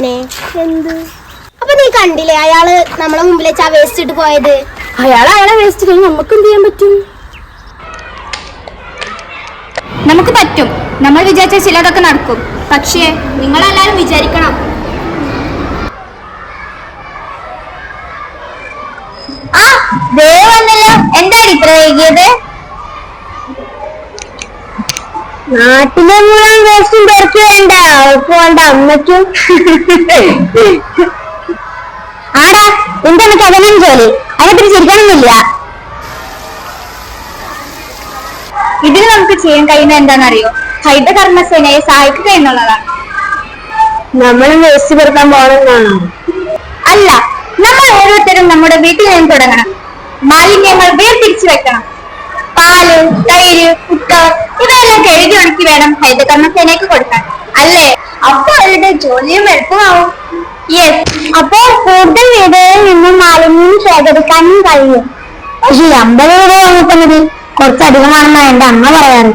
എങ്ങനെ എന്ത്? അപ്പൊ നീ കണ്ടില്ലേ അയാള് നമ്മളെ മുമ്പിൽ വെച്ച് ആ വേസ്റ്റ് ഇട്ട് പോയത്? അയാളെ വേസ്റ്റ് കഴിഞ്ഞ് നമുക്ക് എന്ത് ചെയ്യാൻ പറ്റും? നമുക്ക് പറ്റും. നമ്മൾ വിചാരിച്ച ചിലതൊക്കെ നടക്കും. പക്ഷേ നിങ്ങളെല്ലാരും വിചാരിക്കണം. എന്താണ് ഇത്ര വൈകിയത്? നാട്ടിലെ മുഴുവൻ വേസ്റ്റും പേർക്ക് വേണ്ട, അവർക്ക് വേണ്ട അമ്മയ്ക്കും. ആടാ എന്താണ് കഥനം ജോലി? അതിനെപ്പറ്റി ചിരിക്കണമെന്നില്ല. ഇതിന് നമുക്ക് ചെയ്യാൻ കഴിയുന്ന എന്താണെന്നറിയോ? ഹരിതകർമ്മസേനയെ സഹായിക്കുക എന്നുള്ളതാണ്. നമ്മൾ വേസ്റ്റ് പെറുക്കാൻ പോകണമെന്നാണോ? അല്ല, നമ്മൾ ഓരോരുത്തരും നമ്മുടെ വീട്ടിൽ നിന്ന് തുടങ്ങണം. മാലിന്യങ്ങൾ വേർതിരിച്ചു വെക്കണം. പാല്, തൈര്, മുട്ട ഇവയെല്ലാം കഴുകി ഉണക്കി വേണം ഹരിതകർമ്മസേനയ്ക്ക് കൊടുക്കാൻ, അല്ലേ? അപ്പൊ അവരുടെ ജോലിയും എളുപ്പമാവും. യെസ്, അപ്പോൾ കൂടുതൽ വീടുകളിൽ നിന്നും മാലിന്യം ശേഖരിക്കാനും കഴിയും. പക്ഷെ 50 രൂപ വാങ്ങിച്ചാൽ മതി, കുറച്ചധികമാണെന്നാണ് എന്റെ അമ്മ പറയാറ്.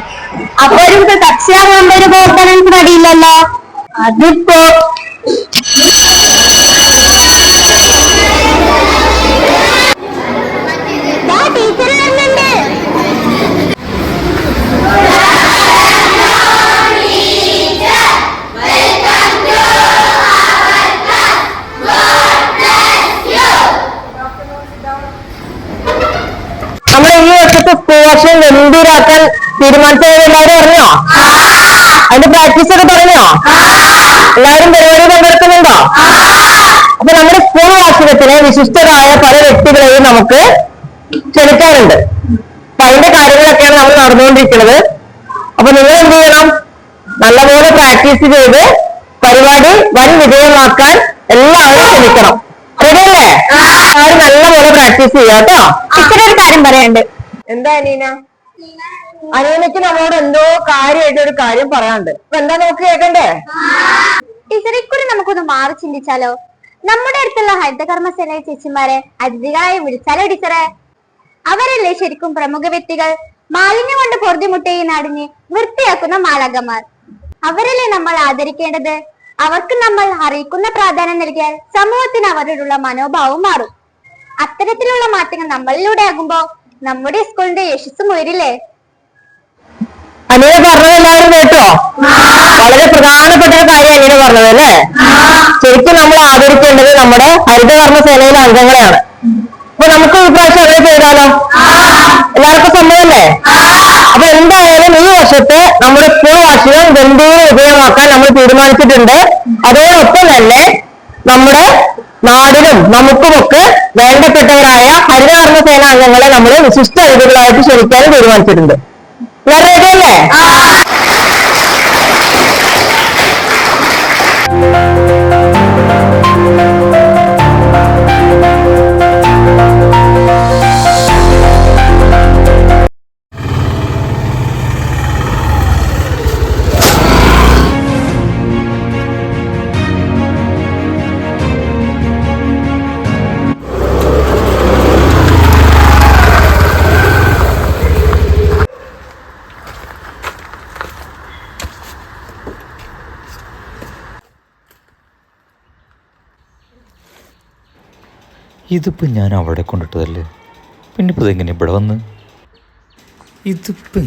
അപ്പൊ ഒരു കക്ഷിയാകുമ്പോൾ 50 രൂപ കൊടുക്കാൻ എനിക്ക് മടിയില്ലല്ലോ. അതിപ്പോ നമ്മളെ ഈ വർഷത്തെ സ്കൂൾ വർഷം ഗംഭീരാക്കാൻ തീരുമാനിച്ചവർ എല്ലാവരും അറിഞ്ഞോ? അതിന്റെ പ്രാക്ടീസ് ഒക്കെ തുടങ്ങിയോ? എല്ലാവരും പരിപാടി പങ്കെടുക്കുന്നുണ്ടോ? അപ്പൊ നമ്മുടെ സ്കൂൾ വാർഷികത്തിന് വിശിഷ്ടരായ പല വ്യക്തികളെയും നമുക്ക് ക്ഷണിക്കാറുണ്ട്. അപ്പൊ അതിന്റെ കാര്യങ്ങളൊക്കെയാണ് നമ്മൾ നടന്നുകൊണ്ടിരിക്കുന്നത്. അപ്പൊ നിങ്ങൾ എന്ത് ചെയ്യണം? നല്ലപോലെ പ്രാക്ടീസ് ചെയ്ത് പരിപാടി വൻ വിജയമാക്കാൻ എല്ലാവരും ക്ഷണിക്കണം. റെഡിയല്ലേ? എല്ലാവരും നല്ലപോലെ പ്രാക്ടീസ് ചെയ്യാം കേട്ടോ. ഇച്ചിരി ഒരു കാര്യം പറയാനുണ്ട്. എന്താ അനീന? അനീനക്ക് നമ്മളോട് എന്തോ കാര്യമായിട്ട് ഒരു കാര്യം പറയാനുണ്ട്. അപ്പൊ എന്താ നമുക്ക് കേൾക്കണ്ടേ? ടീച്ചറെ, ഇക്കുറി നമുക്കൊന്ന് മാറി ചിന്തിച്ചാലോ? നമ്മുടെ അടുത്തുള്ള ഹരിതകർമ്മസേന ചേച്ചിമാരെ അതിഥികളായി വിളിച്ചാലോ ടീച്ചറെ? അവരല്ലേ ശരിക്കും പ്രമുഖ വ്യക്തികൾ, മാലിന്യം കൊണ്ട് പൊറുതിമുട്ടി ഈ നാടിനെ വൃത്തിയാക്കുന്ന മാലാഖമാർ. അവരല്ലേ നമ്മൾ ആദരിക്കേണ്ടത്. അവർക്ക് നമ്മൾ അറിയിക്കുന്ന പ്രാധാന്യം നൽകിയാൽ സമൂഹത്തിന് അവരോടുള്ള മനോഭാവം മാറും. അത്തരത്തിലുള്ള മാറ്റങ്ങൾ നമ്മളിലൂടെ ആകുമ്പോ നമ്മുടെ സ്കൂളിന്റെ യശസ്സും ഉയരില്ലേ? അനീന പറഞ്ഞത് എല്ലാവരും കേട്ടോ? വളരെ പ്രധാനപ്പെട്ട ഒരു കാര്യം അനീന പറഞ്ഞത് അല്ലേ? ശരിക്കും നമ്മൾ ആദരിക്കേണ്ടത് നമ്മുടെ ഹരിതകർമ്മസേനയിലെ അംഗങ്ങളെയാണ്. അപ്പൊ നമുക്ക് ഈ പ്രാവശ്യം അങ്ങനെ ചെയ്താലോ? എല്ലാവർക്കും സമ്മതമല്ലേ? അപ്പൊ എന്തായാലും ഈ വർഷത്തെ നമ്മുടെ സ്കൂൾ വാർഷികം ഗംഭീര വിജയമാക്കാൻ നമ്മൾ തീരുമാനിച്ചിട്ടുണ്ട്. അതോടൊപ്പം തന്നെ നമ്മുടെ നാടിനും നമുക്കുമൊക്കെ വേണ്ടപ്പെട്ടവരായ ഹരിതകർമ്മസേന അംഗങ്ങളെ നമ്മൾ വിശിഷ്ട അതിഥികളായിട്ട് ക്ഷണിക്കാനും തീരുമാനിച്ചിട്ടുണ്ട്. എല്ലാവരും റെഡിയല്ലേ? ഇതിപ്പോൾ ഞാൻ അവിടെ കൊണ്ടിട്ടതല്ലേ, പിന്നെ ഇപ്പോൾ ഇതെങ്ങനെ ഇവിടെ വന്ന്? ഇതിപ്പോൾ